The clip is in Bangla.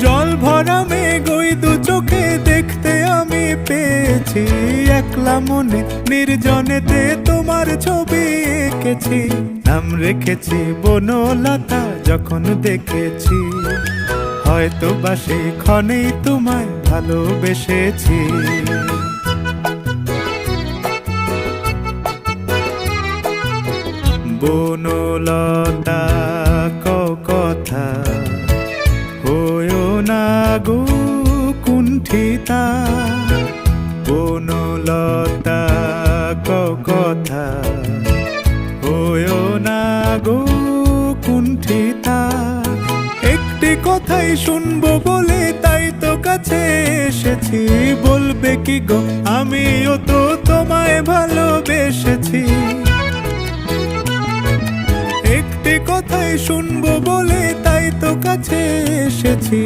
জল ভরা মেঘ ওই দু চোখে দেখতে আমি পেয়েছি, একলা মনে নির্জনেতে তোমার ছবি এঁকেছি। নাম রেখেছি বনলতা যখন দেখেছি, হয়তো বা সেই ক্ষণেই তোমায় ভালোবেসেছি। বনলতা কথা হয়ো না গো কুণ্ঠিতা, বনলতা কথা হয়ো না গো কুণ্ঠিতা। একটি কথাই শুনবো বলে তাই তো কাছে এসেছি, বলবে কি গো আমিও তো তোমায় ভালোবেসেছি। একটি কথাই শুনবো বলে তাই তো কাছে এসেছি,